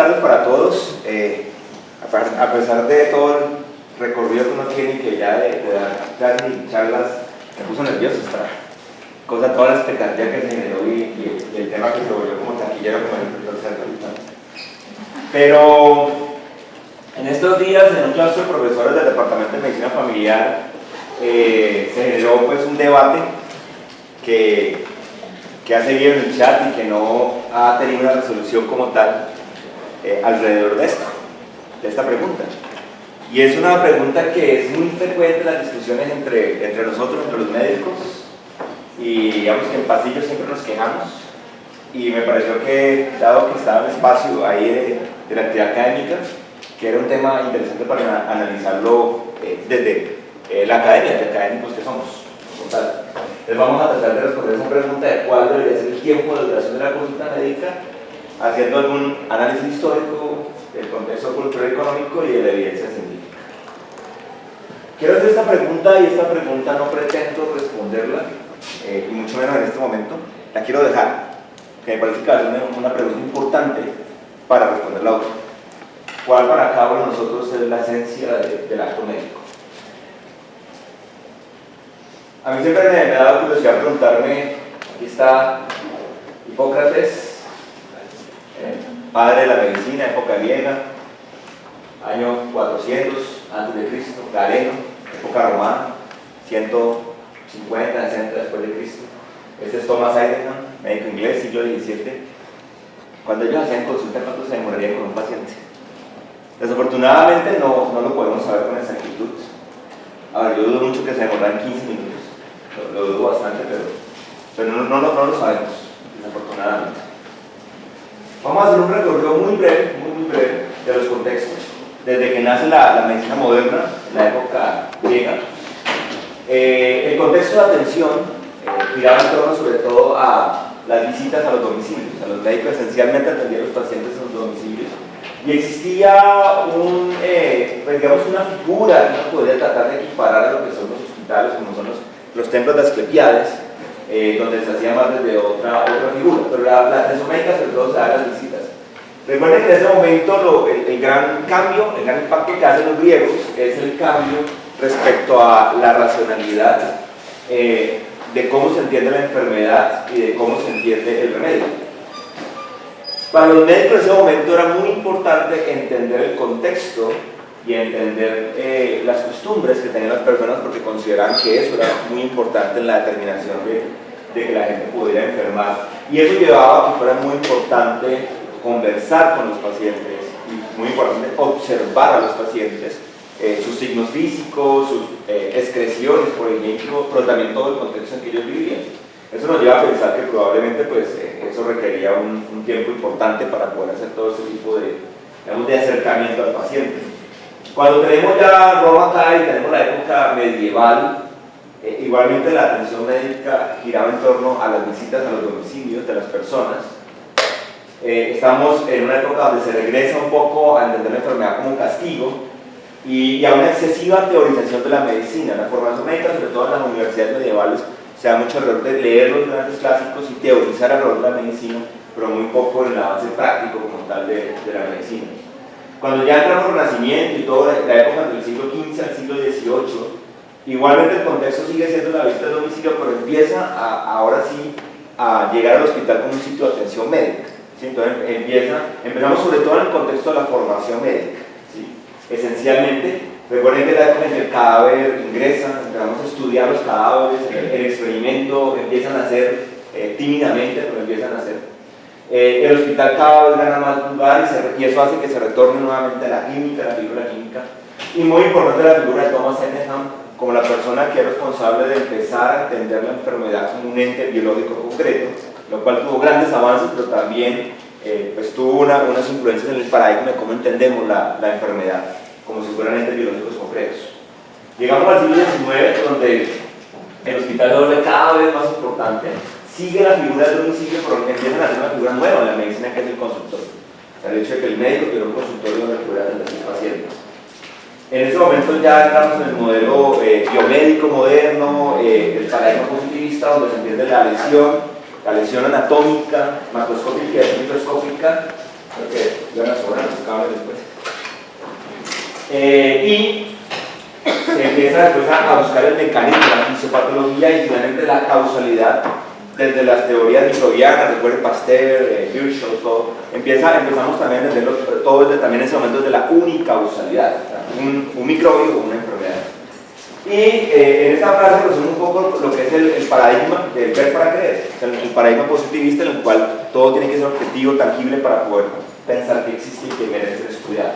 tardes para todos. A pesar de todo el recorrido que uno tiene, que ya de dar clases y charlas me puso nervioso esta cosa, toda la expectativa que se generó y el tema que se volvió como taquillero, como el profesor Sergio. Pero en estos días, en un claustro de profesores del Departamento de Medicina Familiar, se generó pues un debate que ha seguido en el chat y que no ha tenido una resolución como tal alrededor de esta pregunta. Y es una pregunta que es muy frecuente en las discusiones entre nosotros, entre los médicos, y digamos que en pasillo siempre nos quejamos, y me pareció que, dado que estaba en el espacio ahí de la actividad académica, que era un tema interesante para analizarlo desde la academia, de académicos que somos. Entonces vamos a tratar de responder esa pregunta de cuál debería ser el tiempo de duración de la consulta médica, haciendo algún análisis histórico del contexto cultural y económico y de la evidencia científica. Quiero hacer esta pregunta, y esta pregunta no pretendo responderla, y mucho menos en este momento. La quiero dejar, que me parece que va a ser una pregunta importante para responder la otra. ¿Cuál para cada uno de nosotros es la esencia del acto médico? A mí siempre me ha dado curiosidad preguntarme, aquí está Hipócrates, padre de la medicina, época griega, año 400 a.C., Galeno, época romana, 150, 60 después de Cristo. Este es Thomas Heidemann, médico inglés, siglo XVII. Cuando ellos hacían consulta, ¿cuánto se demoraría con un paciente? Desafortunadamente no lo podemos saber con exactitud. Ahora, yo dudo mucho que se demoraran 15 minutos. Lo dudo bastante, pero no lo sabemos, desafortunadamente. Vamos a hacer un recorrido muy breve de los contextos, desde que nace la medicina moderna, en la época griega. El contexto de atención giraba en torno sobre todo a las visitas a los domicilios. Los médicos esencialmente atendían a los pacientes en los domicilios, y existía digamos una figura que uno podría tratar de equiparar a lo que son los hospitales, como son los templos de Asclepiades, donde se hacía más desde otra figura, pero la atención médica sobre todo se da en las visitas. Recuerden que en ese momento el gran cambio, el gran impacto que hacen los griegos es el cambio respecto a la racionalidad de cómo se entiende la enfermedad y de cómo se entiende el remedio. Para los médicos en ese momento era muy importante entender el contexto y entender las costumbres que tenían las personas, porque consideraban que eso era muy importante en la determinación de que la gente pudiera enfermar, y eso llevaba a que fuera muy importante conversar con los pacientes y muy importante observar a los pacientes, sus signos físicos, sus excreciones, por ejemplo, pero también todo el contexto en que ellos vivían. Eso nos lleva a pensar que probablemente eso requería un tiempo importante para poder hacer todo ese tipo de acercamiento al paciente. Cuando tenemos ya Roma acá y tenemos la época medieval, igualmente la atención médica giraba en torno a las visitas a los domicilios de las personas. Estamos en una época donde se regresa un poco a entender la enfermedad como un castigo y a una excesiva teorización de la medicina. La formación médica, sobre todo en las universidades medievales, se da mucho alrededor de leer los grandes clásicos y teorizar alrededor de la medicina, pero muy poco en el avance práctico como tal de la medicina. Cuando ya entramos en el Renacimiento y toda la época del siglo XV al siglo XVIII, igualmente el contexto sigue siendo la visita al domicilio, pero empieza ahora sí a llegar al hospital como un sitio de atención médica. ¿Sí? Entonces empezamos sobre todo en el contexto de la formación médica. ¿Sí? Esencialmente, recuerden que la época en que el cadáver ingresa, empezamos a estudiar los cadáveres, el experimento empiezan a hacer tímidamente, pero empiezan a hacer. El hospital cada vez gana más lugar y eso hace que se retorne nuevamente a la química, la figura química, y muy importante la figura de Thomas Heidemann como la persona que es responsable de empezar a entender la enfermedad como un ente biológico concreto, lo cual tuvo grandes avances, pero también pues tuvo unas influencias en el paradigma de cómo entendemos la enfermedad, como si fueran entes biológicos concretos. Llegamos al siglo XIX, donde el hospital se vuelve cada vez más importante. Sigue la figura del domicilio, pero empiezan a hacer una figura nueva en la medicina, que es el consultorio. O sea, el hecho de que el médico tiene un consultorio donde puede atender a sus pacientes. En ese momento ya entramos en el modelo biomédico moderno, el paradigma positivista, donde se entiende la lesión anatómica, macroscópica y microscópica, Creo que van a sobrar los cables después. Y se empieza después a buscar el mecanismo, la fisiopatología y finalmente la causalidad desde las teorías microbianas, recuerden Pasteur, Virchow, todo. Empezamos también a entenderlo todo desde también ese momento de la unicausalidad, un microbio o una enfermedad. Y en esta frase resume un poco lo que es el paradigma del ver para creer, o sea, el paradigma positivista en el cual todo tiene que ser objetivo, tangible para poder pensar que existe y que merece ser estudiado.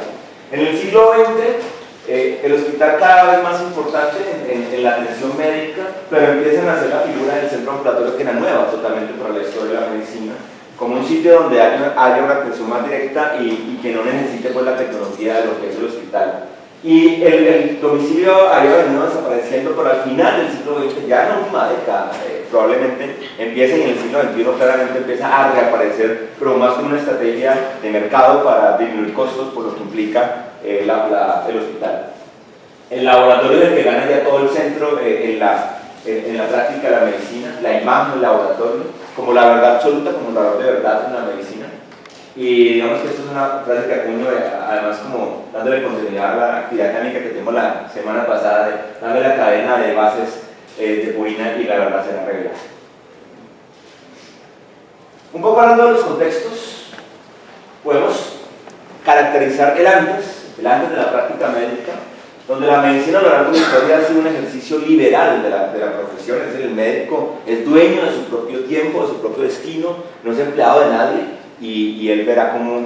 En el siglo XX, el hospital cada vez más importante en la atención médica, pero empiezan a hacer la figura del centro ambulatorio, que era nueva totalmente para la historia de la medicina, como un sitio donde haya una atención más directa y que no necesite pues, la tecnología de lo que es el hospital. Y el domicilio había venido desapareciendo, pero al final del siglo XX, ya en la última década, probablemente empieza, y en el siglo XXI claramente empieza a reaparecer, pero más con una estrategia de mercado para disminuir costos por lo que implica el hospital. El laboratorio es el que gana ya todo el centro en la práctica de la medicina, la imagen del laboratorio, como la verdad absoluta, como el valor de verdad en la medicina. Y digamos que esto es una frase que acuño, además como dándole continuidad a la actividad académica que tuvimos la semana pasada, de darle la cadena de bases de Purina y la verdad será revelada. Un poco hablando de los contextos, podemos caracterizar el antes de la práctica médica, donde la medicina a lo largo de la historia ha sido un ejercicio liberal de la profesión, es decir, el médico es dueño de su propio tiempo, de su propio destino, no es empleado de nadie, y él verá cómo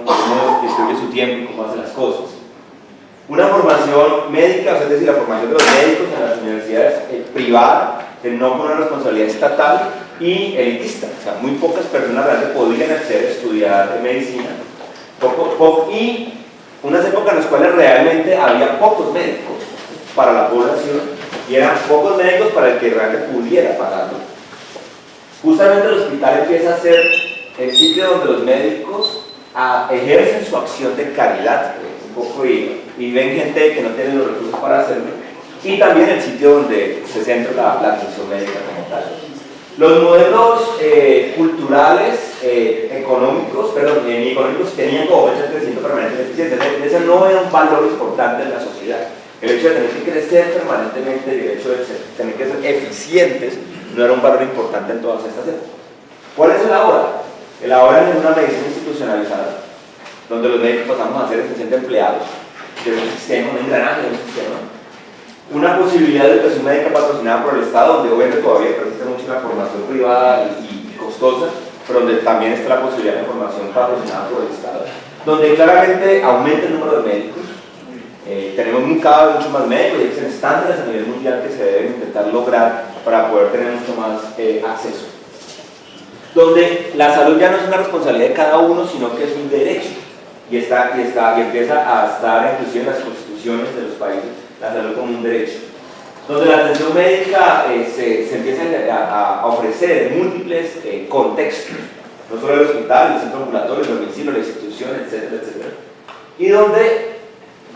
distribuye su tiempo y cómo hace las cosas. Una formación médica, o sea, es decir, la formación de los médicos en las universidades privada, no con una responsabilidad estatal y elitista, o sea, muy pocas personas realmente podían acceder a estudiar medicina, y unas épocas en las cuales realmente había pocos médicos para la población y eran pocos médicos para el que realmente pudiera pagarlo. Justamente el hospital empieza a ser el sitio donde los médicos ejercen su acción de caridad, un poco, y ven gente que no tiene los recursos para hacerlo, y también el sitio donde se centra la atención médica como tal. Los modelos culturales, económicos tenían como fecha de crecimiento permanente eficiente. Ese no era un valor importante en la sociedad. El hecho de tener que crecer permanentemente y el hecho de tener que ser eficientes no era un valor importante en todas estas épocas. ¿Cuál es el ahora? El ahora es una medicina institucionalizada, donde los médicos pasamos a ser esencialmente empleados de un sistema, un engranaje de un sistema. Una posibilidad de educación médica patrocinada por el Estado, donde obviamente todavía persiste mucho la formación privada y costosa, pero donde también está la posibilidad de formación patrocinada por el Estado, donde claramente aumenta el número de médicos. Tenemos cada vez mucho más médicos y existen estándares a nivel mundial que se deben intentar lograr para poder tener mucho más acceso. Donde la salud ya no es una responsabilidad de cada uno, sino que es un derecho, y empieza a estar inclusive en las constituciones de los países, la salud como un derecho. Donde la atención médica se empieza a ofrecer en múltiples contextos, no solo el hospital, el centro ambulatorio, el domicilio, la institución, etcétera, etcétera. Y donde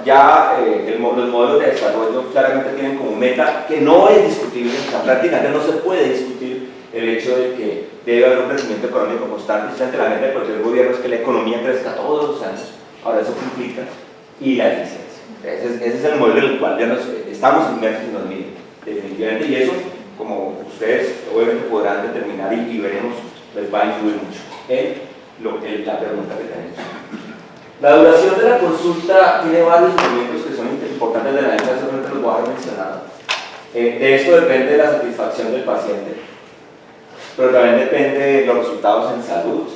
ya los modelos de desarrollo claramente tienen como meta, que no es discutible, o sea, prácticamente no se puede discutir el hecho de que debe haber un crecimiento económico constante, frente a la meta de cualquier gobierno es que la economía crezca todos los años. Ahora eso implica, y la eficiencia. Ese es el modelo en el cual ya estamos inmersos en 2000, definitivamente, y eso, como ustedes obviamente podrán determinar y veremos, les va a influir mucho en la pregunta que tenemos. La duración de la consulta tiene varios elementos que son importantes de analizar, solamente los voy a mencionar. De esto depende de la satisfacción del paciente, pero también depende de los resultados en salud,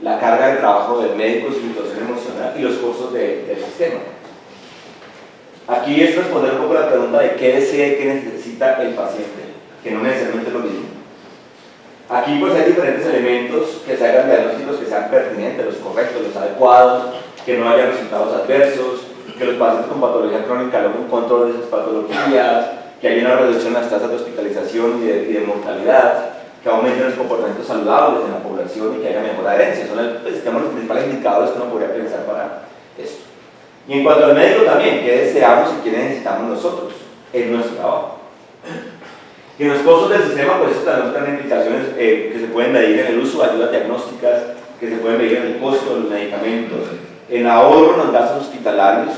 la carga de trabajo del médico, su situación emocional y los costos del sistema. Aquí es responder un poco la pregunta de qué desea y qué necesita el paciente, que no necesariamente es lo mismo. Aquí pues hay diferentes elementos que se hagan diagnósticos que sean pertinentes, los correctos, los adecuados, que no haya resultados adversos, que los pacientes con patología crónica logren un control de esas patologías, que haya una reducción en las tasas de hospitalización y de mortalidad, que aumenten los comportamientos saludables en la población y que haya mejor adherencia. Son los principales indicadores que uno podría pensar para esto. Y en cuanto al médico también, ¿qué deseamos y qué necesitamos nosotros en nuestro trabajo? Y en los costos del sistema, pues eso también son implicaciones que se pueden medir en el uso de ayudas diagnósticas, que se pueden medir en el costo de los medicamentos, en ahorro en los gastos hospitalarios,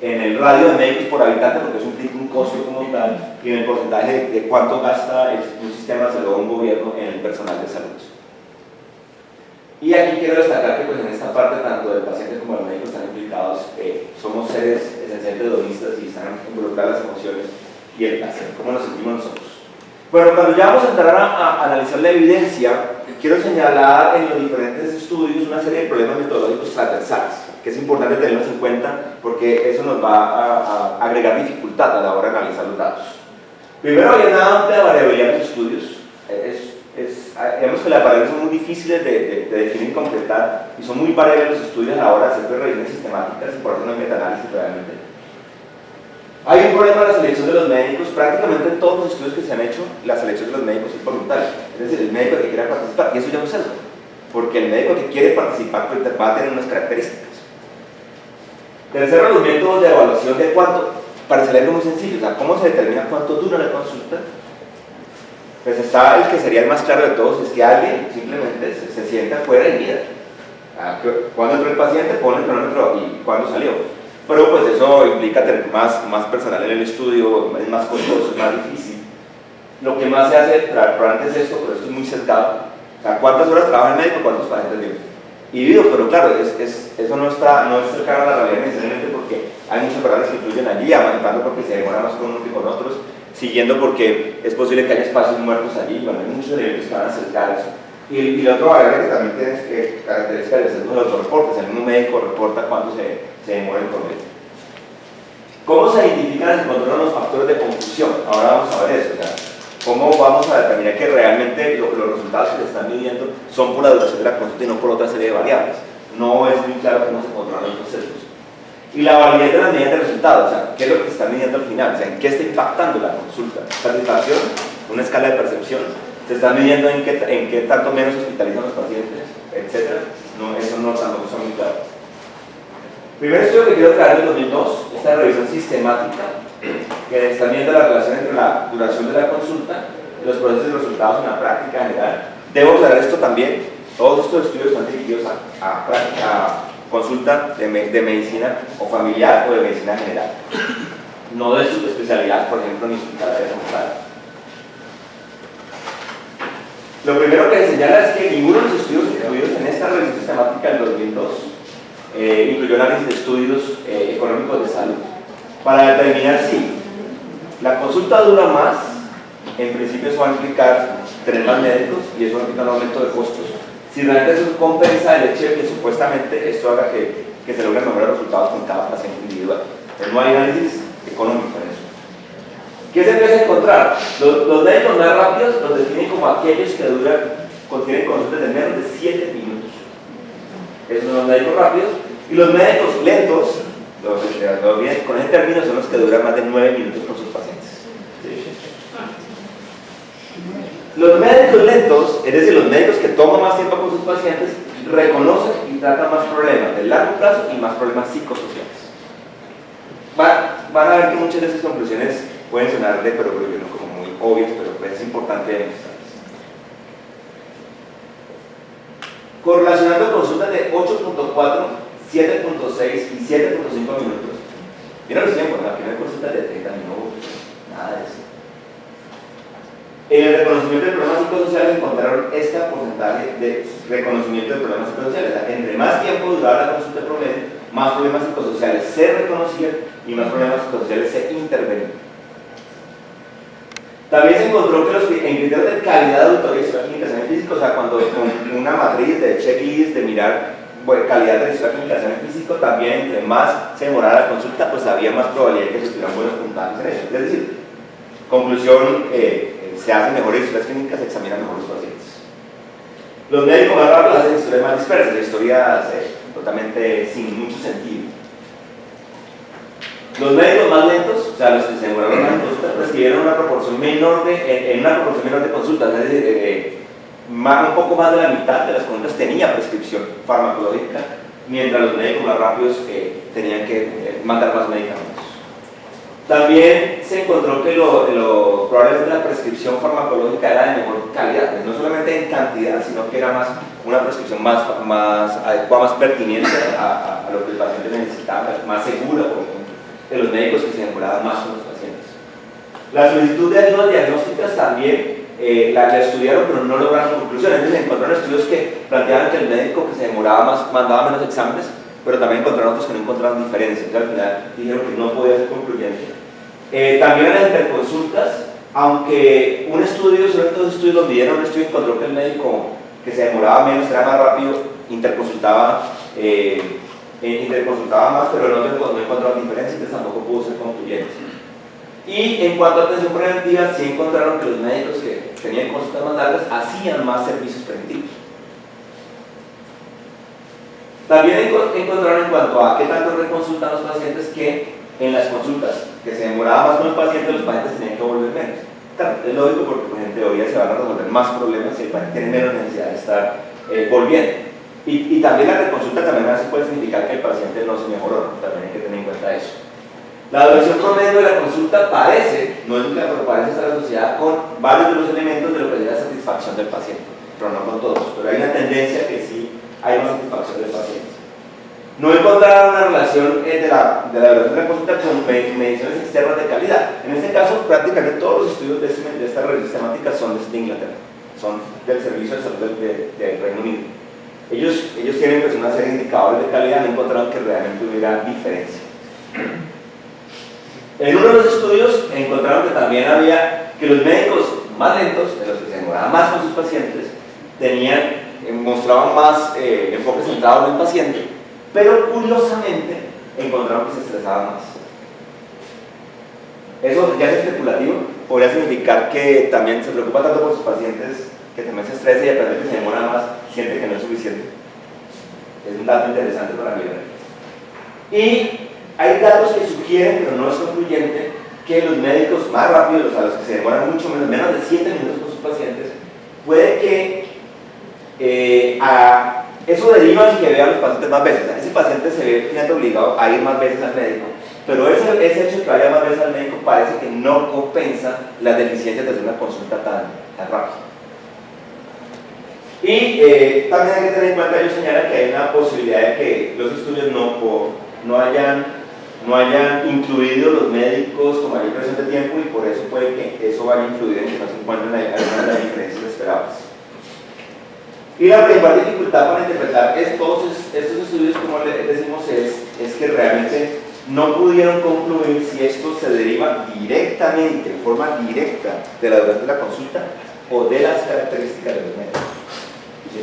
en el radio de médicos por habitante, porque eso implica un costo como tal, y en el porcentaje de cuánto gasta un sistema de salud o un gobierno en el personal de salud. Y aquí quiero destacar que pues, en esta parte tanto del paciente como del médico están implicados, somos seres esencialmente hedonistas y están involucradas las emociones y el placer, cómo nos sentimos nosotros. Bueno, cuando ya vamos a entrar a analizar la evidencia, quiero señalar en los diferentes estudios una serie de problemas metodológicos transversales, que es importante tenerlos en cuenta porque eso nos va a agregar dificultad a la hora de analizar los datos. Primero, hay una amplia variabilidad en los estudios. Digamos que las variables son muy difíciles de definir y completar y son muy variables los estudios a la hora de hacer revisiones sistemáticas y por eso no hay metaanálisis realmente. Hay un problema en la selección de los médicos. Prácticamente en todos los estudios que se han hecho, la selección de los médicos es voluntaria, es decir, el médico que quiera participar, y eso ya no es eso, porque el médico que quiere participar va a tener unas características. Tercero, los métodos de evaluación de cuánto, parecería algo muy sencillo, o sea, cómo se determina cuánto dura la consulta. Pues está el que sería el más claro de todos, es que alguien simplemente se sienta fuera y mira cuándo entró el paciente, pone el cronómetro y cuándo salió. Pero pues eso implica tener más personal en el estudio, es más costoso, es más difícil. Lo que más se hace probablemente es esto, pero esto es muy sesgado. O sea, ¿cuántas horas trabaja el médico? ¿Cuántos pacientes viven? Y digo, pero claro, eso no es cercano a la realidad necesariamente porque hay muchas variables que influyen allí, aumentando porque se demora más con unos que con otros, siguiendo porque es posible que haya espacios muertos allí, bueno, hay muchos elementos que van a acercar eso. Y la otra variable que también tienes que caracterizar es el de los reportes. El mismo médico reporta cuánto se demora en promedio. ¿Cómo se identifican y se controlan los factores de confusión? Ahora vamos a ver eso. O sea, ¿cómo vamos a determinar que realmente los resultados que se están midiendo son por la duración de la consulta y no por otra serie de variables? No es muy claro cómo se controlan los procesos. Y la validez de las medidas de resultados, o sea, ¿qué es lo que se está midiendo al final? O sea, ¿en qué está impactando la consulta? ¿Satisfacción? ¿Una escala de percepción? ¿Se está midiendo en qué tanto menos hospitalizan los pacientes? Etcétera. No, eso no tampoco está muy claro. Primer estudio que quiero traer del 2002, esta revisión sistemática que está midiendo la relación entre la duración de la consulta y los procesos y resultados en la práctica general. Debo aclarar esto también, todos estos estudios están dirigidos a consulta de medicina o familiar o de medicina general, no de sus especialidades, por ejemplo, ni hospitalarias como tal. Lo primero que señala es que ninguno de los estudios incluidos en esta revisión sistemática del 2002 incluyó análisis de estudios económicos de salud para determinar si la consulta dura más. En principio eso va a implicar tener más médicos y eso va a implicar un aumento de costos. Si realmente eso compensa el hecho de que supuestamente esto haga que se logren mejores resultados con cada paciente individual. Entonces no hay análisis económico en eso. ¿Qué se empieza a encontrar? Los médicos más rápidos los definen como aquellos que contienen consultas de menos de 7 minutos. Esos son los médicos rápidos. Y los médicos lentos, con ese término, son los que duran más de 9 minutos con sus pacientes. Los médicos lentos, es decir, los médicos que toman más tiempo con sus pacientes, reconocen y tratan más problemas de largo plazo y más problemas psicosociales. Van a ver que muchas de esas conclusiones pueden sonar de perogrullo, ¿no? Como muy obvias, pero pues es importante demostrarlas. Correlacionando consultas de 8.4, 7.6 y 7.5 minutos. Mira los tiempos, la primera consulta de 30 minutos, nada de eso. En el reconocimiento de problemas psicosociales encontraron este porcentaje de reconocimiento de problemas psicosociales. O sea, entre más tiempo duraba la consulta promedio, más problemas psicosociales se reconocían y más problemas psicosociales se intervenían. También se encontró que en criterios de calidad de auditoría y historia clínica de examen físico, o sea, cuando con una matriz de checklist de mirar calidad de historia clínica de examen físico, también entre más se demorara la consulta, pues había más probabilidad de que se tuvieran buenos puntajes en eso. Es decir, conclusión, se hacen mejores historias clínicas, se examinan mejores pacientes. Los médicos más rápidos hacen historias más dispersas, historias totalmente sin mucho sentido. Los médicos más lentos, o sea, los que se demoraron más en consulta, prescribieron una proporción menor de consultas, es decir, un poco más de la mitad de las consultas tenía prescripción farmacológica, mientras los médicos más rápidos tenían que mandar más medicamentos. También se encontró que probablemente probablemente la prescripción farmacológica era de mejor calidad, pues no solamente en cantidad, sino que era más una prescripción más adecuada, más pertinente a lo que el paciente necesitaba, más segura, por ejemplo, de los médicos que se demoraban más con los pacientes. La solicitud de ayudas diagnósticas también la estudiaron, pero no lograron conclusiones. Entonces encontraron estudios que planteaban que el médico que se demoraba más mandaba menos exámenes, pero también encontraron otros que no encontraron diferencias. Entonces al final dijeron que no podía ser concluyente. También en las interconsultas, aunque un estudio, sobre todo estudios lo midieron, un estudio encontró que el médico que se demoraba menos, era más rápido, interconsultaba más, pero no encontraron diferencias, entonces tampoco pudo ser concluyente. Y en cuanto a atención preventiva, sí encontraron que los médicos que tenían consultas más largas hacían más servicios preventivos. También encontraron en cuanto a qué tanto reconsultan los pacientes que en las consultas que se demoraba más con los pacientes tenían que volver menos. Claro, es lógico porque pues, en teoría se van a resolver más problemas y el paciente tiene menos necesidad de estar volviendo. Y también la reconsulta también a veces puede significar que el paciente no se mejoró, también hay que tener en cuenta eso. La duración promedio de la consulta parece, no es única, pero parece estar asociada con varios de los elementos de lo que es la satisfacción del paciente, pero no con todos. Pero hay una tendencia que sí hay más satisfacción del paciente. No encontraron una relación de la duración de la consulta con mediciones externas de calidad. En este caso, prácticamente todos los estudios de esta revista sistemática son de Inglaterra, son del Servicio de Salud del Reino Unido. Ellos tienen pues, una serie de indicadores de calidad, no encontraron que realmente hubiera diferencia. En uno de los estudios encontraron que también había que los médicos más lentos, de los que se demoraban más con sus pacientes, mostraban más enfoque centrado en el paciente, pero curiosamente encontraron que se estresaban más. Eso ya es especulativo, podría significar que también se preocupa tanto por sus pacientes que también se estresa y a pesar de que se demora más, siente que no es suficiente. Es un dato interesante para mirar. Y hay datos que sugieren, pero no es concluyente, que los médicos más rápidos, a los que se demoran mucho menos de 7 minutos con sus pacientes, puede que eso deriva en que vea a los pacientes más veces. Ese paciente se ve finalmente obligado a ir más veces al médico, pero ese hecho de que vaya más veces al médico parece que no compensa las deficiencias de hacer una consulta tan rápida. Y también hay que tener en cuenta, ellos señalan que hay una posibilidad de que los estudios no hayan incluido los médicos con mayor presión de tiempo y por eso puede que eso vaya a influir en que no se encuentren algunas de las diferencias esperadas. Y la principal dificultad para interpretar todos estos estudios, como les decimos, es que realmente no pudieron concluir si esto se deriva directamente, en forma directa, de la duración de la consulta o de las características de los médicos. ¿Sí?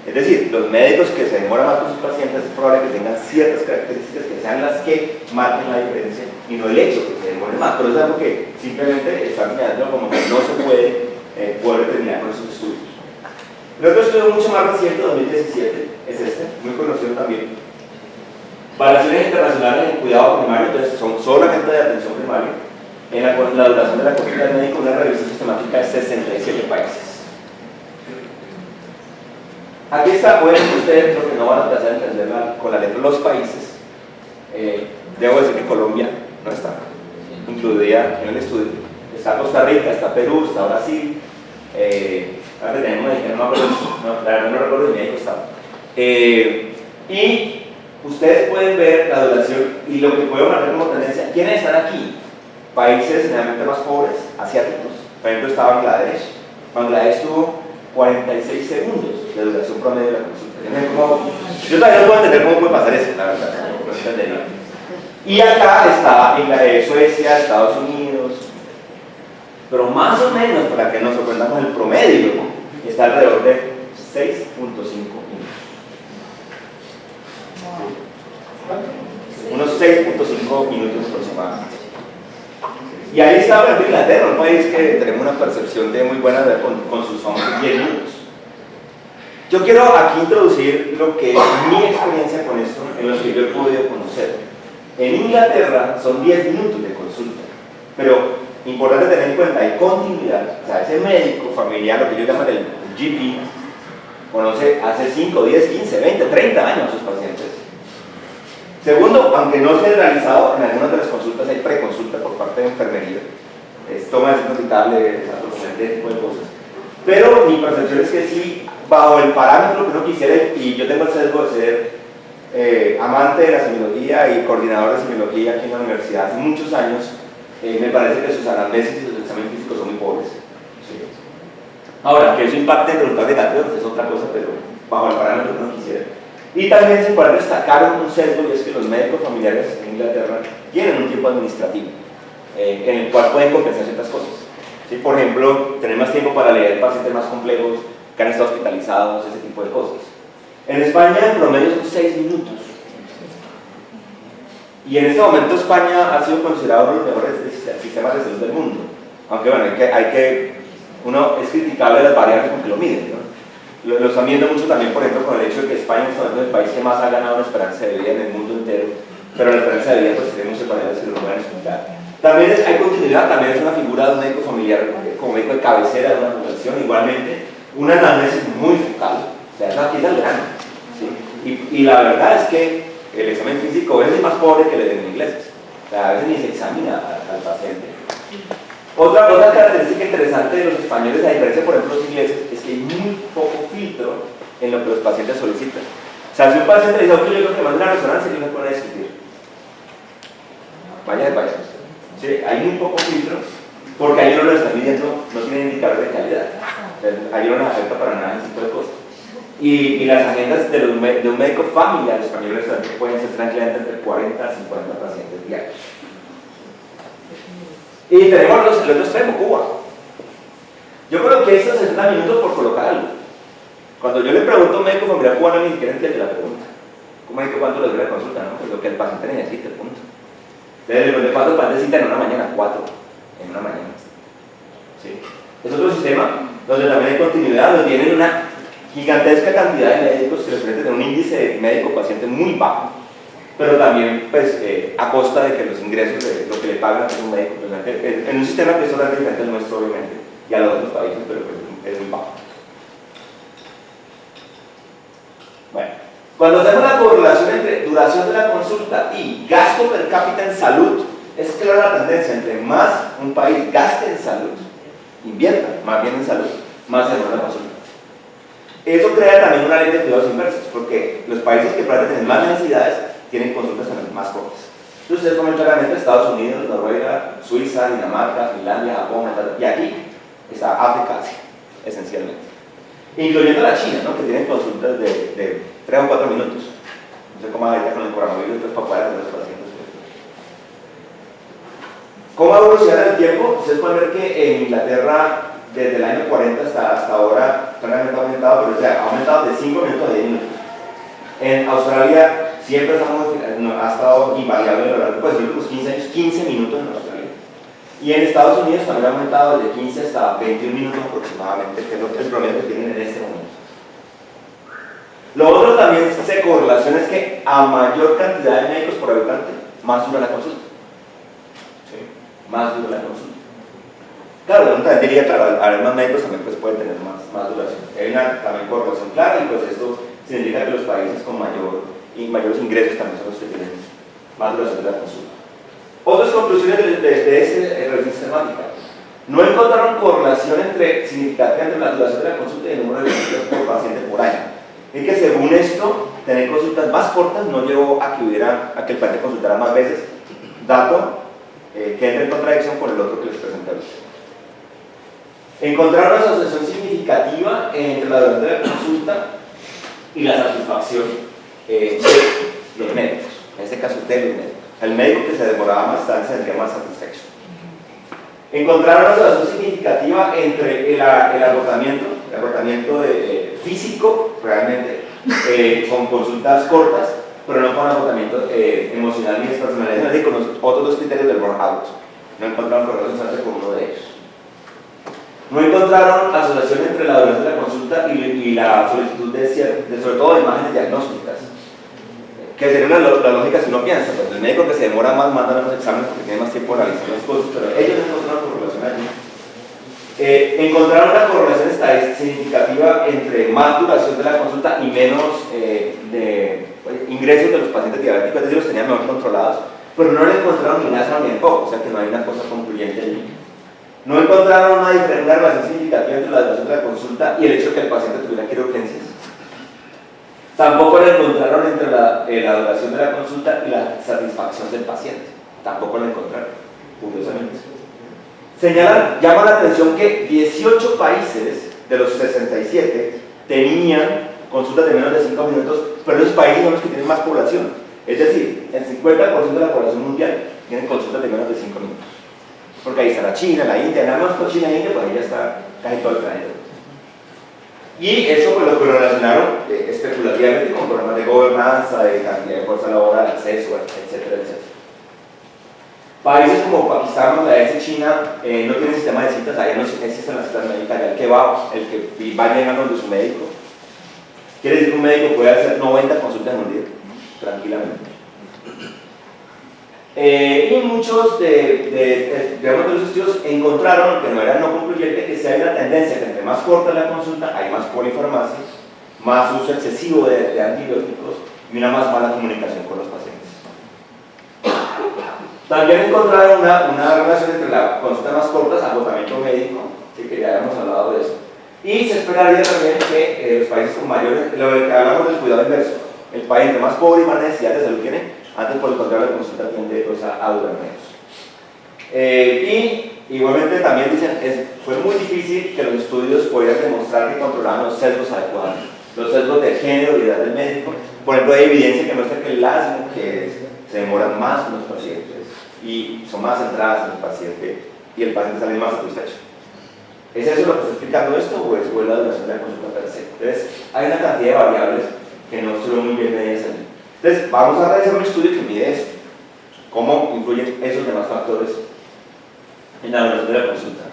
Es decir, los médicos que se demoran más con sus pacientes es probable que tengan ciertas características que sean las que marquen la diferencia y no el hecho que se demoren más, pero es algo que simplemente están señalando como que no se puede determinar con esos estudios. El otro estudio mucho más reciente, 2017, es este, muy conocido también. Variaciones internacionales en cuidado primario, entonces son solamente de atención primaria, en la duración de la consulta del médico, una revisión sistemática de 67 países. Aquí está, pueden ustedes, lo que no van a alcanzar a entender con la letra de los países. Debo decir que Colombia no está incluida en el estudio. Está Costa Rica, está Perú, está Brasil. Ahora tenemos México, la verdad no recuerdo ni ahí estaba. Y ustedes pueden ver la duración y lo que puedo marcar como tendencia. ¿Quiénes están aquí? Países generalmente más pobres, asiáticos. Por ejemplo, está Bangladesh. Bangladesh tuvo 46 segundos de duración promedio de la consulta. Yo todavía no puedo entender cómo puede pasar eso, la verdad. No entendería. Y acá está Suecia, Estados Unidos. Pero más o menos, para que nos sorprendamos, el promedio está alrededor de 6.5 minutos. Unos 6.5 minutos aproximadamente. Y ahí está, por ejemplo, Inglaterra, un país que tenemos una percepción de muy buena con sus famosos 10 minutos. Yo quiero aquí introducir lo que es mi experiencia con esto, en los que yo he podido conocer. En Inglaterra son 10 minutos de consulta, pero importante tener en cuenta, hay continuidad, o sea, ese médico familiar, lo que yo llamo el GP, conoce hace 5, 10, 15, 20, 30 años a sus pacientes. Segundo, aunque no se ha realizado, en algunas de las consultas hay preconsulta por parte de enfermería. es toma de hospital, ese tipo de cosas. Pero mi percepción es que sí, bajo el parámetro que uno quisiera, y yo tengo el sesgo de ser amante de la semiología y coordinador de semiología aquí en la universidad hace muchos años, me parece que sus anamnesis y sus exámenes físicos son muy pobres. Sí. Ahora, que eso impacte en resultados negativos es otra cosa, pero bajo el parámetro que uno quisiera. Y también se puede destacar un sesgo, y es que los médicos familiares en Inglaterra tienen un tiempo administrativo en el cual pueden compensar ciertas cosas. ¿Sí? Por ejemplo, tener más tiempo para leer pacientes más complejos que han estado hospitalizados, ese tipo de cosas. En España, en promedio, son 6 minutos. Y en este momento España ha sido considerado uno de los mejores sistemas de salud del mundo. Aunque bueno, uno es criticable las variables con que lo miden, ¿no? Lo están viendo mucho también, por ejemplo, con el hecho de que España en este momento es el país que más ha ganado en esperanza de vida en el mundo entero, pero la esperanza de vida pues tiene muchas variables que lo pueden explicar. También hay continuidad, también es una figura de un médico familiar como médico de cabecera de una fundación, igualmente una anamnesis muy focal, o sea, aquí es el grano, ¿sí? Y la verdad es que el examen físico es más pobre que el de ingleses, o sea, a veces ni se examina al paciente. Otra característica interesante de los españoles, a diferencia por ejemplo de los ingleses, es que hay muy poco filtro en lo que los pacientes solicitan. O sea, si un paciente dice, ok, yo creo que manda una resonancia, yo no puedo discutir. Vaya. Sí, hay muy poco filtro, porque ahí uno lo está midiendo, no tiene indicador de calidad. Ahí uno no afecta para nada ese tipo de cosas. Y las agendas de un médico familiar español pueden ser tranquilamente entre 40 a 50 pacientes diarios. Y tenemos el otro extremo, Cuba. Yo creo que esos 60 minutos por colocar algo. Cuando yo le pregunto a un médico familiar cubano, ni siquiera entiende la pregunta. ¿Cómo médico cuánto le dura la consulta? ¿No? Pues lo que el paciente necesita, punto. Entonces, le pregunto cuántos pacientes necesita en una mañana, 4 en una mañana. ¿Sí? Es otro sistema donde también hay continuidad, donde tienen una gigantesca cantidad de médicos que les permiten un índice de médico-paciente muy bajo, pero también pues, a costa de que los ingresos de lo que le pagan a un médico, pues, en un sistema que es totalmente diferente al nuestro obviamente y a los otros países, pero pues, es muy bajo. Bueno, cuando hacemos la correlación entre duración de la consulta y gasto per cápita en salud, es clara la tendencia, entre más un país gaste en salud, invierta más bien en salud, más se demora la consulta. Eso crea también una ley de cuidados inversos, porque los países que tienen más necesidades tienen consultas también más cortas. Entonces, ustedes comentan claramente Estados Unidos, Noruega, Suiza, Dinamarca, Finlandia, Japón, y aquí está África, Asia, esencialmente. Incluyendo la China, ¿no? Que tienen consultas de 3 o 4 minutos. No sé cómo ahorita con el coronavirus, pues para poder atender a los pacientes. ¿Cómo ha evolucionado el tiempo? Ustedes pueden ver que en Inglaterra, desde el año 40 hasta ahora, claramente ha aumentado, pero o sea, ha aumentado de 5 minutos a 10 minutos. En Australia siempre ha estado invariable a lo largo de los últimos 15 años, 15 minutos en Australia. Y en Estados Unidos también ha aumentado desde 15 hasta 21 minutos aproximadamente, que es el promedio que tienen en este momento. Lo otro también se correlaciona es que a mayor cantidad de médicos por habitante, más dura la consulta. ¿Sí? Más dura la consulta. Claro, uno también diría, claro, al haber más médicos también pues, pueden tener más duración. Hay una también correlación clara y pues esto significa que los países con mayores ingresos también son los que tienen más duración de la consulta. Otras conclusiones de esta revisión sistemática. No encontraron correlación significativa entre la duración de la consulta y el número de consultas por paciente por año. Y que según esto, tener consultas más cortas no llevó a que el paciente consultara más veces, dato que entra en contradicción con el otro que les presenté ahorita. Encontraron una asociación significativa entre la duración de la consulta y la satisfacción de los médicos, en este caso de los médicos. El médico que se demoraba más se sentía más satisfecho. Encontraron una asociación significativa entre el agotamiento físico, realmente, con consultas cortas, pero no con agotamiento emocional ni despersonalización, y con los otros dos criterios del burnout. No encontraron correlación con uno de ellos. No encontraron asociación entre la duración de la consulta y la solicitud de sobre todo de imágenes diagnósticas, que sería la lógica si uno piensa, pues el médico que se demora más manda los exámenes porque tiene más tiempo para realizar las cosas, pero ellos no encontraron correlación allí. Encontraron una correlación significativa entre más duración de la consulta y menos ingresos de los pacientes diabéticos, es decir, los tenían mejor controlados, pero no le encontraron ni nada ni en poco, o sea que no hay una cosa concluyente allí. No encontraron una relación significativa entre la duración de la consulta y el hecho de que el paciente tuviera que ir a urgencias. Tampoco la encontraron entre la duración de la consulta y la satisfacción del paciente. Tampoco la encontraron, curiosamente. Llama la atención que 18 países de los 67 tenían consultas de menos de 5 minutos, pero esos países son los que tienen más población. Es decir, el 50% de la población mundial tienen consultas de menos de 5 minutos. Porque ahí está la China, la India, nada más con China e India, pues ahí ya está casi todo el planeta. Y eso pues lo relacionaron especulativamente con problemas de gobernanza, de cantidad de fuerza laboral, acceso, etcétera, etcétera. Países como Pakistán, Bangladesh y China no tienen sistema de citas, allá no existen las citas médicas, ya el que va llegando de su médico. Quiere decir que un médico puede hacer 90 consultas en un día, tranquilamente. Y muchos de los estudios encontraron, que no era no concluyente, que si hay una tendencia que entre más corta la consulta, hay más polifarmacia, más uso excesivo de antibióticos y una más mala comunicación con los pacientes. También encontraron una relación entre la consulta más corta, agotamiento médico, que ya habíamos hablado de eso, y se esperaría también que los países con mayores, lo que hablamos del cuidado inverso, el país entre más pobre y más necesidad de salud tiene, antes por el contrario la consulta tiende a durar menos. Y igualmente también dicen, fue muy difícil que los estudios pudieran demostrar que controlaban los sesgos adecuados, los sesgos de género y edad del médico. Por ejemplo, hay evidencia que muestra que las mujeres se demoran más con los pacientes y son más centradas en el paciente y el paciente sale más satisfecho. ¿Es eso lo que está explicando esto o es la duración de la consulta per se? Entonces, hay una cantidad de variables que no estuvieron muy bien medidas allí. Entonces, vamos a realizar un estudio que mide esto. ¿Cómo influyen esos demás factores en la duración de la consulta?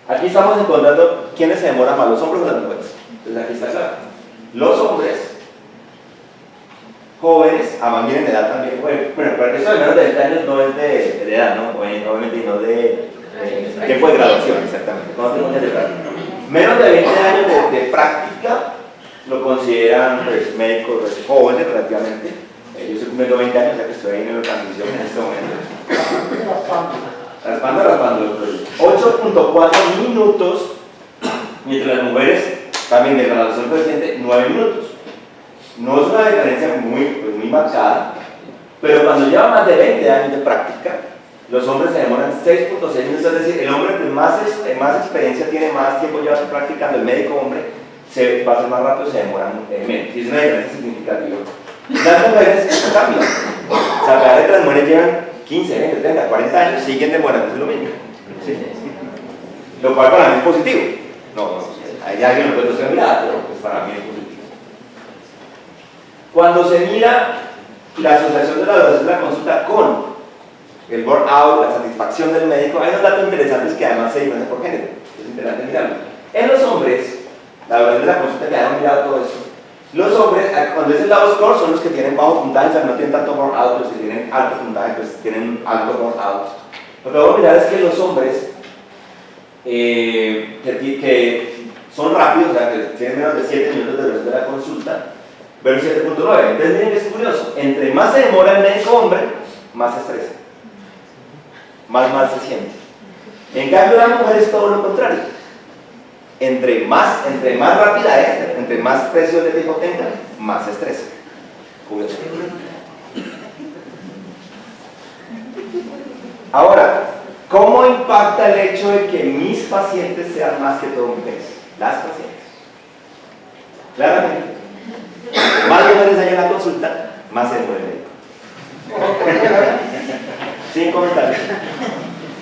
Aquí estamos encontrando quiénes se demoran más, los hombres o las mujeres. Entonces, aquí está claro. Los hombres jóvenes, más bien en edad también, bueno, pero esto de menos de 20 años no es de edad, ¿no? Obviamente, no de tiempo de graduación, exactamente. Menos de 20 años de práctica lo consideran pues, médicos pues, jóvenes relativamente. Yo estoy cumpliendo 20 años, ya que estoy ahí en la transición en este momento. Raspando. 8.4 minutos, mientras las mujeres también de graduación reciente, 9 minutos. No es una diferencia muy marcada, pero cuando lleva más de 20 años de práctica, los hombres se demoran 6.6 minutos, es decir, el hombre que más experiencia tiene, más tiempo lleva practicando, el médico hombre va a ser más rápido, se demoran menos, y es una diferencia significativa. Las mujeres cambian, o sea, cada vez que las mujeres llevan 15, 20, 30, 40 años, siguen demorándose lo mismo, ¿sí? Lo cual para mí es positivo. No, hay alguien que lo puede mirar, pero pues para mí es positivo. Cuando se mira la asociación de la duración de la consulta con el burnout, la satisfacción del médico, hay unos datos interesantes que además se diferencian por género. Es interesante mirarlo. En los hombres, la duración de la consulta, que hayamos mirado todo eso, los hombres, cuando es el lado score, son los que tienen bajo puntaje, o sea, no tienen tanto burnout, los que tienen alto puntaje, pues tienen alto burnout. Lo que vamos a mirar es que los hombres que son rápidos, o sea, que tienen menos de 7 minutos de duración de la consulta, versus 7.9. Entonces miren que es curioso, entre más se demora el médico hombre, más se estresa, más mal se siente. En cambio la mujer es todo lo contrario. Entre más rápida es, entre más presión de tiempo tenga, más se estresa. Curioso. Ahora, ¿cómo impacta el hecho de que mis pacientes sean más que todo mujeres? Las pacientes. Claramente. Más mujeres hay en la consulta, más se muere el médico. Sin comentarios.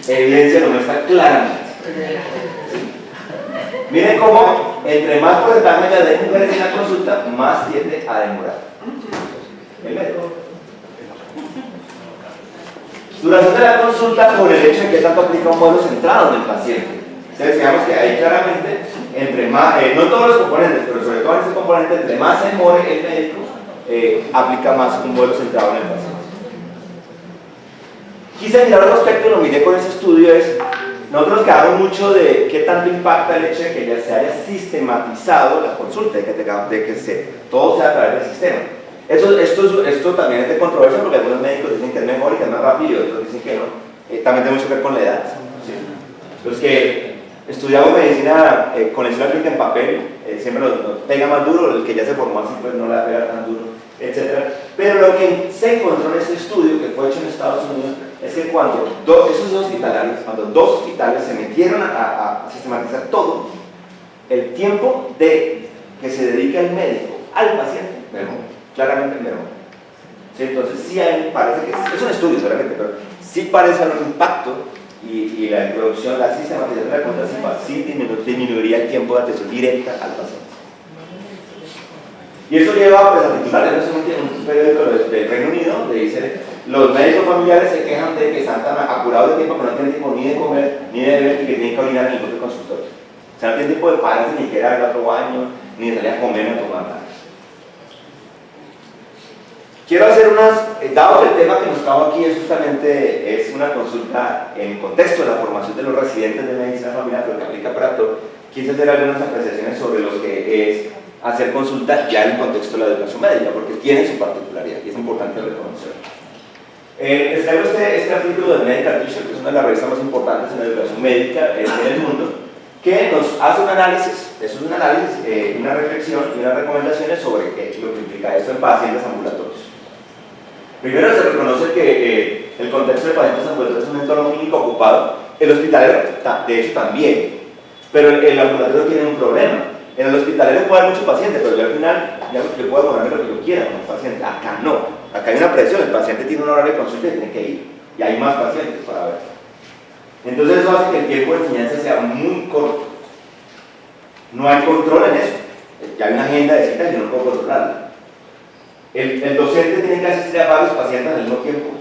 Evidencia lo muestra claramente. ¿Sí? Miren cómo entre más porcentaje de mujeres en la consulta, más tiende a demorar el médico. Duración de la consulta por el hecho de que tanto aplica un modelo centrado en el paciente. Entonces digamos que ahí claramente entre más, no todos los componentes, pero sobre todo en este componente, entre más se demore el médico, aplica más un modelo centrado en el paciente. Quise mirar otro aspecto, lo miré con ese estudio, es nosotros quedamos mucho de qué tanto impacta el hecho de que ya se haya sistematizado la consulta, de que todo sea a través del sistema. Esto también es de controversia porque algunos médicos dicen que es mejor y que es más rápido y otros dicen que no. También tiene mucho que ver con la edad. ¿Sí? Los que estudiamos medicina con el clínica en papel, siempre nos pega más duro, el que ya se formó así pues no la pega tan duro, etc. Pero lo que se encontró en este estudio que fue hecho en Estados Unidos es que cuando cuando dos hospitales se metieron a sistematizar todo, el tiempo que se dedica el médico al paciente mermó, claramente mermó. ¿Sí? Entonces sí parece que es un estudio solamente, pero sí parece haber un impacto y la introducción, la sistematización de la consulta sí disminuiría el tiempo de atención directa al paciente. Y eso lleva pues, a titulares, ¿no? Un periódico del Reino Unido donde dice: los médicos familiares se quejan de que están tan apurados de tiempo que no tienen tiempo ni de comer, ni de beber, y que tienen que orinar en el propio consultorio. O sea, no tienen tiempo de pararse ni siquiera ir al otro baño, ni de salir a comer ni a tomar nada. Quiero hacer dado que el tema que nos trajo aquí es justamente una consulta en el contexto de la formación de los residentes de medicina familiar, pero que aplica para todo, quise hacer algunas apreciaciones sobre lo que es hacer consulta ya en el contexto de la educación médica, porque tiene su particularidad y es importante reconocerlo. Les traigo este artículo de Medical Teacher, que es una de las revistas más importantes en la educación médica en el mundo, que nos hace un análisis, una reflexión y unas recomendaciones sobre lo que implica esto en pacientes ambulatorios. Primero se reconoce que el contexto de pacientes ambulatorios es un entorno clínico ocupado, el hospitalero de hecho también, pero el ambulatorio tiene un problema. En el hospitalero puede haber muchos pacientes, pero yo al final yo puedo demorarme lo que yo quiera con el paciente. Acá no, acá hay una presión, el paciente tiene un horario de consulta y tiene que ir, y hay más pacientes para ver. Entonces eso hace que el tiempo de enseñanza sea muy corto. No hay control en eso, ya hay una agenda de citas y yo no puedo controlarla. El docente tiene que asistir a varios pacientes al mismo tiempo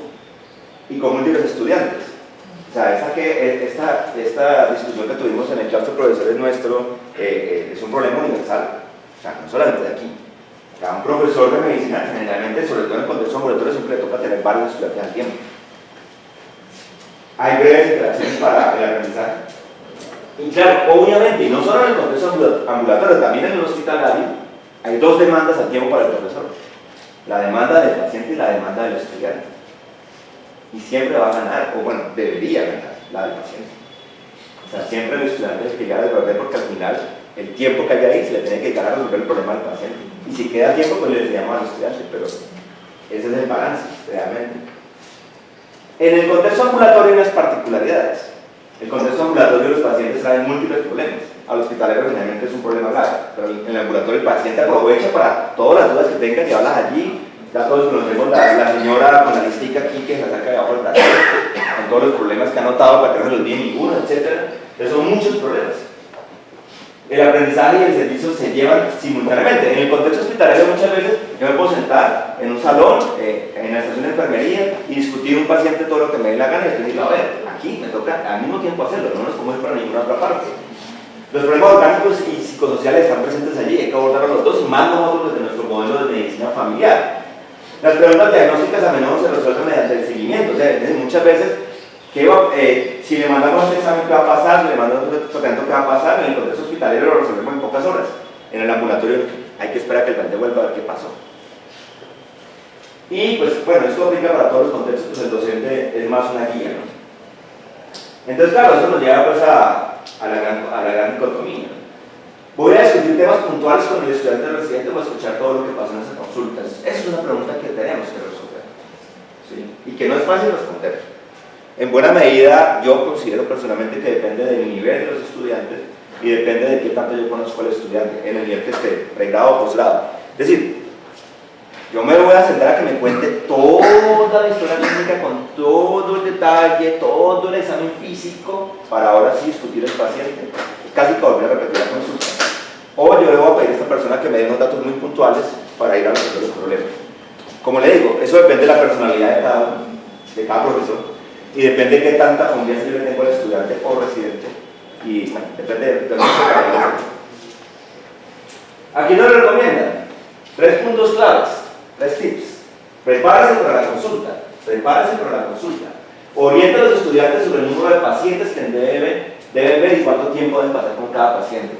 y con múltiples estudiantes. O sea, esta discusión que tuvimos en el claustro de profesores nuestro es un problema universal, o sea, no solamente de aquí. Cada un profesor de medicina, generalmente, sobre todo en el contexto ambulatorio, siempre le toca tener varios estudiantes al tiempo. Hay breves interacciones para el aprendizaje. Y claro, obviamente, y no solo en el contexto ambulatorio, también en el hospitalario, hay dos demandas al tiempo para el profesor: la demanda del paciente y la demanda del estudiante. Y siempre va a ganar, o bueno, debería ganar la del paciente. O sea, siempre el estudiante es que llega a perder, porque al final el tiempo que hay ahí se le tiene que dedicar a resolver el problema del paciente. Y si queda tiempo, pues le enseñamos al estudiante, pero ese es el balance, realmente. En el contexto ambulatorio hay unas particularidades. El contexto ambulatorio, los pacientes traen múltiples problemas. Al hospitalero generalmente es un problema grave, pero en el ambulatorio el paciente aprovecha para todas las dudas que tenga, llevarlas allí. Ya todos conocemos la señora con la listica aquí que se la saca debajo del brazo, con todos los problemas que ha notado para que no se los olvide ninguno, etc. Entonces son muchos problemas. El aprendizaje y el servicio se llevan simultáneamente. En el contexto hospitalario muchas veces yo me puedo sentar en un salón, en la estación de enfermería, y discutir un paciente todo lo que me dé la gana y después digo: a ver, aquí me toca al mismo tiempo hacerlo, no nos podemos ir para ninguna otra parte. Los problemas orgánicos y psicosociales están presentes allí, hay que abordarlos los dos, y más nosotros desde nuestro modelo de medicina familiar. Las preguntas diagnósticas a menudo se resuelven mediante el seguimiento, o sea, muchas veces, si le mandamos un examen, ¿qué va a pasar? Si le mandamos un tratamiento, ¿qué va a pasar? En el contexto hospitalario lo resolvemos en pocas horas. En el ambulatorio hay que esperar a que el paciente vuelva a ver qué pasó. Y pues bueno, esto aplica para todos los contextos, pues el docente es más una guía, ¿no? Entonces claro, eso nos lleva pues a la gran dicotomía. ¿Voy a discutir temas puntuales con el estudiante residente o a escuchar todo lo que pasa en esas consultas? Esa es una pregunta que tenemos que resolver, ¿sí? Y que no es fácil responder. En buena medida, yo considero personalmente que depende del nivel de los estudiantes y depende de qué tanto yo conozco al estudiante, en el nivel que esté, pregrado o posgrado. Es decir, yo me voy a sentar a que me cuente toda la historia clínica con todo el detalle, todo el examen físico, para ahora sí discutir el paciente, casi que volver a repetir la consulta. O yo le voy a pedir a esta persona que me dé unos datos muy puntuales para ir a resolver los problemas. Como le digo, eso depende de la personalidad de cada profesor, y depende de qué tanta confianza yo le tengo al estudiante o residente, y bueno, depende de lo que cada. Aquí nos recomiendan 3 puntos claves, 3 tips. Prepárese para la consulta, orienta a los estudiantes sobre el número de pacientes que deben ver y cuánto tiempo deben pasar con cada paciente.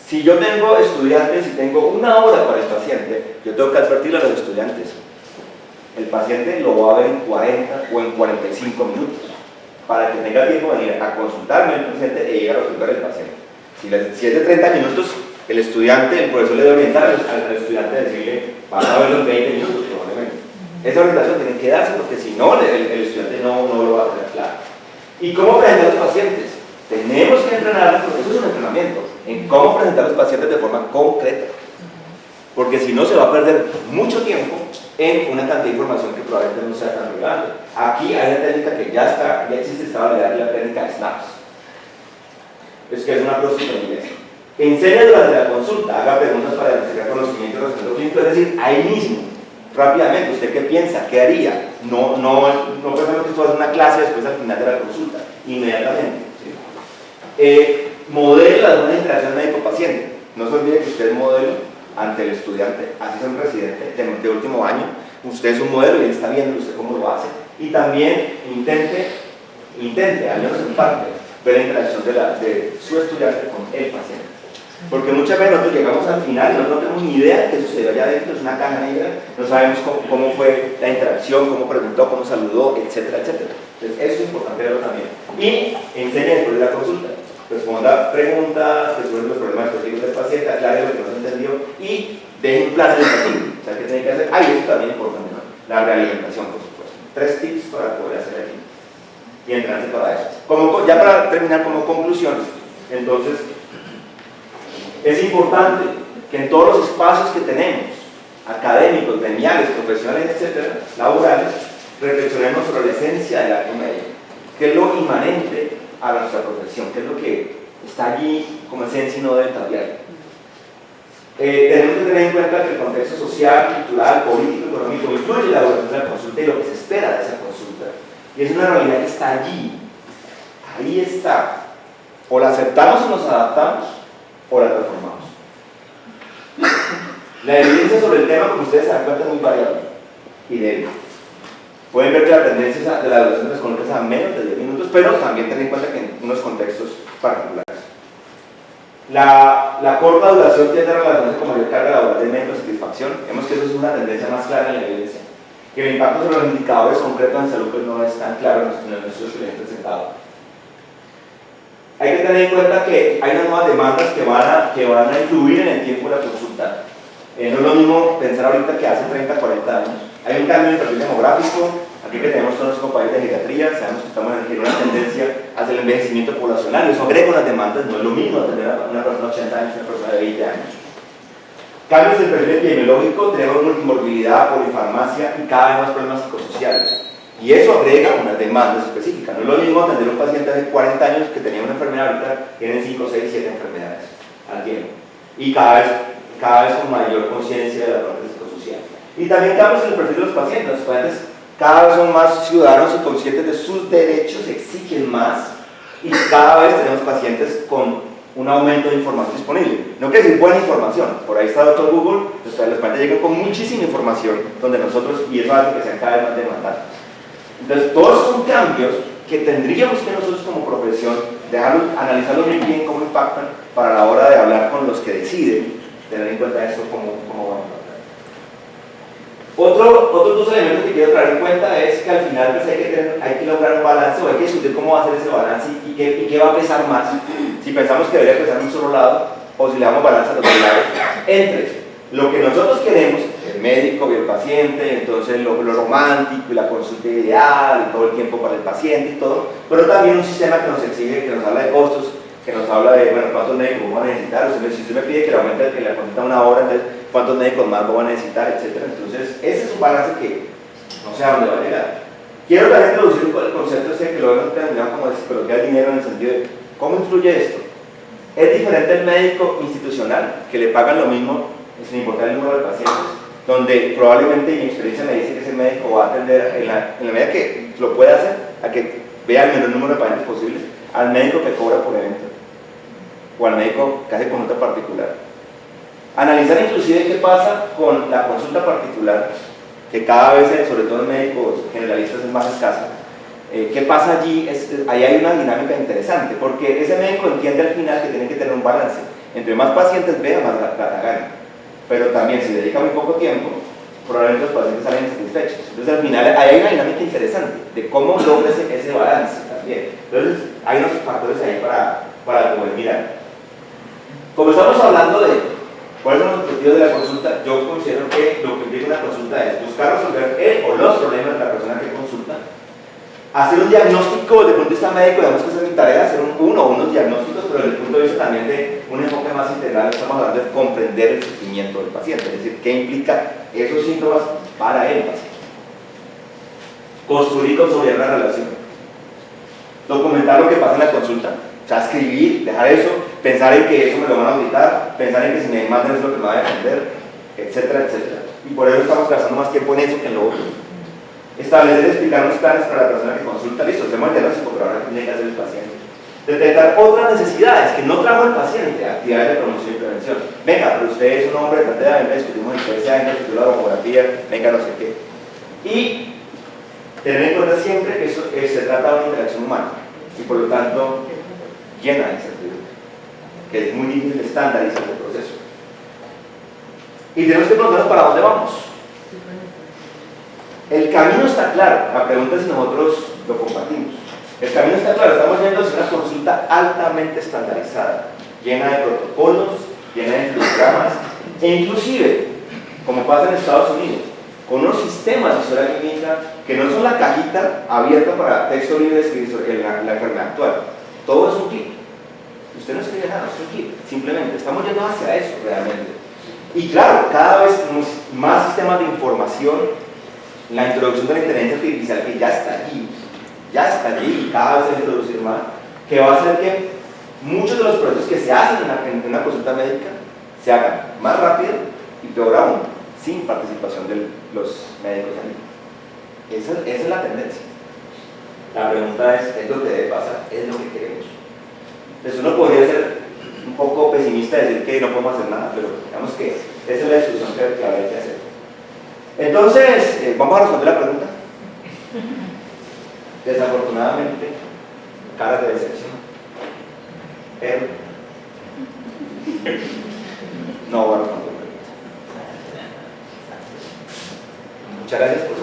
Si yo tengo estudiantes y tengo 1 hora para el paciente, yo tengo que advertirle a los estudiantes: el paciente lo va a ver en 40 o en 45 minutos. para que tenga tiempo de venir a consultarme el paciente e ir a resolver el paciente. Si es de 30 minutos, el profesor le debe orientar al estudiante, decirle, vas a ver los 20 minutos probablemente. Esa orientación tiene que darse porque si no, el estudiante no lo va a tener claro. ¿Y cómo presentar a los pacientes? Tenemos que entrenarlos, porque eso es un entrenamiento, en cómo presentar a los pacientes de forma concreta. Porque si no, se va a perder mucho tiempo en una cantidad de información que probablemente no sea tan relevante. Aquí hay una técnica que ya existe, está validada, la técnica de SNAPS. Es que es una próxima en inglés. Enseña durante la consulta, haga preguntas para demostrar conocimiento respecto al clínico, es decir, ahí mismo, rápidamente, ¿usted qué piensa? ¿Qué haría? No pensamos que esto va a ser una clase después al final de la consulta, inmediatamente. ¿Sí? Modele la buena interacción médico-paciente. No se olvide que usted es modelo ante el estudiante, así es un residente de último año, usted es un modelo y él está viendo usted cómo lo hace. Y también intente, al menos en parte, ver la interacción de su estudiante con el paciente. Porque muchas veces nosotros llegamos al final y no tenemos ni idea de qué sucedió allá adentro, es una caja negra, no sabemos cómo fue la interacción, cómo preguntó, cómo saludó, etcétera, etcétera. Entonces eso es importante verlo también. Y enseñe después de la consulta. Responda preguntas, resuelve los problemas específicos del paciente, aclare lo que no se entendió y deje un plan educativo. O sea, ¿qué tiene que hacer? Eso también es importante, ¿no? La realimentación, por supuesto. 3 tips para poder hacer aquí y entrenarse para eso. Ya para terminar como conclusión, entonces, es importante que en todos los espacios que tenemos, académicos, gremiales, profesionales, etcétera, laborales, reflexionemos sobre la esencia del acto médico, qué es lo inmanente a nuestra profesión, qué es lo que está allí como esencia y no debe cambiar. Tenemos que tener en cuenta que el contexto social, cultural, político, económico influye en la duración de la consulta y lo que se espera de esa consulta. Y es una realidad que está allí, ahí está. O la aceptamos o nos adaptamos, o la transformamos. La evidencia sobre el tema, como ustedes se dan cuenta, es muy variable y débil. Pueden ver que la tendencia de la duración de las consultas es a menos de 10 minutos, pero también tener en cuenta que en unos contextos particulares. La corta duración tiende a relacionarse con mayor carga laboral de médico de satisfacción. Vemos que eso es una tendencia más clara en la evidencia. Que el impacto sobre los indicadores concretos en salud pues no es tan claro en los estudios que les he presentado. Hay que tener en cuenta que hay unas nuevas demandas que van a influir en el tiempo de la consulta. No es lo mismo pensar ahorita que hace 30, 40 años. Hay un cambio en el perfil demográfico. Aquí que tenemos todos los compañeros de geriatría, sabemos que estamos en una tendencia hacia el envejecimiento poblacional. Eso agrega unas demandas, no es lo mismo tener a una persona de 80 años que una persona de 20 años. Cambios en el perfil epidemiológico, tenemos multimorbilidad, polifarmacia y cada vez más problemas psicosociales. Y eso agrega unas demandas específicas. No es lo mismo atender a un paciente de 40 años que tenía una enfermedad, ahorita tienen 5, 6, 7 enfermedades al tiempo. Y cada vez con mayor conciencia de la parte psicosocial. Y también cambios en el perfil de los pacientes. Los pacientes cada vez son más ciudadanos y conscientes de sus derechos, exigen más, y cada vez tenemos pacientes con un aumento de información disponible. No quiere decir buena información, por ahí está el doctor Google, los pacientes llegan con muchísima información, donde nosotros, y eso hace que sean cada vez más demandantes. Entonces, todos son cambios que tendríamos que nosotros como profesión analizarlos muy bien cómo impactan para la hora de hablar con los que deciden, tener en cuenta esto como van a impactar. Otros dos elementos que quiero traer en cuenta es que al final pues, hay que lograr un balance o hay que discutir cómo va a ser ese balance y qué va a pesar más. Si pensamos que debería pesar en un solo lado o si le damos balance a los dos lados, entre lo que nosotros queremos, el médico y el paciente, entonces lo romántico y la consulta ideal y todo el tiempo para el paciente y todo, pero también un sistema que nos exige, que nos habla de costos, que nos habla de, bueno, cuántos médicos vamos a necesitar, si usted me pide que le aumente la consulta una hora, entonces cuántos médicos más vamos a necesitar, etcétera. Entonces, ese es un balance que no sé a dónde va a llegar. Quiero también introducir el concepto que lo hemos terminado como de psicología del dinero en el sentido de cómo influye esto. Es diferente el médico institucional, que le pagan lo mismo sin importar el número de pacientes, donde probablemente mi experiencia me dice que ese médico va a atender en la medida que lo pueda hacer, a que vea el menor número de pacientes posibles, al médico que cobra por evento, o al médico que hace consulta particular. Analizar inclusive qué pasa con la consulta particular, que cada vez, sobre todo en médicos generalistas, es más escasa. ¿Qué pasa allí? Ahí hay una dinámica interesante, porque ese médico entiende al final que tiene que tener un balance. Entre más pacientes vea, más plata gana. Pero también, si dedica muy poco tiempo, probablemente los pacientes salen insatisfechos. Entonces al final hay una dinámica interesante de cómo logra ese balance también. Entonces hay unos factores ahí para poder mirar. Como estamos hablando de cuáles son los objetivos de la consulta, yo considero que lo que implica una consulta es buscar resolver el o los problemas de la persona que consulta, hacer un diagnóstico desde el punto de vista médico, digamos que esa es mi tarea, hacer unos diagnósticos, pero desde el punto de vista también de un enfoque más integral, estamos hablando de comprender el sufrimiento del paciente, es decir, qué implica esos síntomas para el paciente. Construir y consolidar la relación. Documentar lo que pasa en la consulta, o sea, escribir, dejar eso, pensar en que eso me lo van a auditar, pensar en que si me demandan es lo que me va a defender, etcétera, etcétera. Y por eso estamos gastando más tiempo en eso que en lo otro. Establecer y explicar unos planes para la persona que consulta, listo, hacemos el diagnóstico, pero ahora tiene que hacer el paciente. Detectar otras necesidades que no trajo el paciente, actividades de promoción y prevención. Venga, pero usted es un hombre, venga, discutimos en 13 años, discutimos la tomografía, venga, no sé qué. Y tener en cuenta siempre que eso se trata de una interacción humana y por lo tanto llena de incertidumbre, que es muy difícil estandarizar el proceso. Y tenemos que preguntarnos para dónde vamos. El camino está claro, la pregunta es si nosotros lo compartimos. El camino está claro, estamos yendo hacia una consulta altamente estandarizada, llena de protocolos, llena de fluidogramas, e inclusive, como pasa en Estados Unidos, con unos sistemas de historia clínica que no son la cajita abierta para texto libre de escribir sobre la enfermedad actual. Todo es un clic. Usted no escribe nada, es un clic. Simplemente estamos yendo hacia eso realmente. Y claro, cada vez más sistemas de información, la introducción de la inteligencia artificial que ya está allí, y cada vez se va a introducir más, que va a hacer que muchos de los procesos que se hacen en una consulta médica se hagan más rápido y peor aún, sin participación de los médicos allí. Esa es la tendencia. La pregunta es lo que debe pasar, es lo que queremos. Entonces uno podría ser un poco pesimista y decir que no podemos hacer nada, pero digamos que esa es la discusión que habría que hacer. Entonces, vamos a responder la pregunta. Desafortunadamente, caras de decepción. Pero no voy a responder la pregunta. Muchas gracias por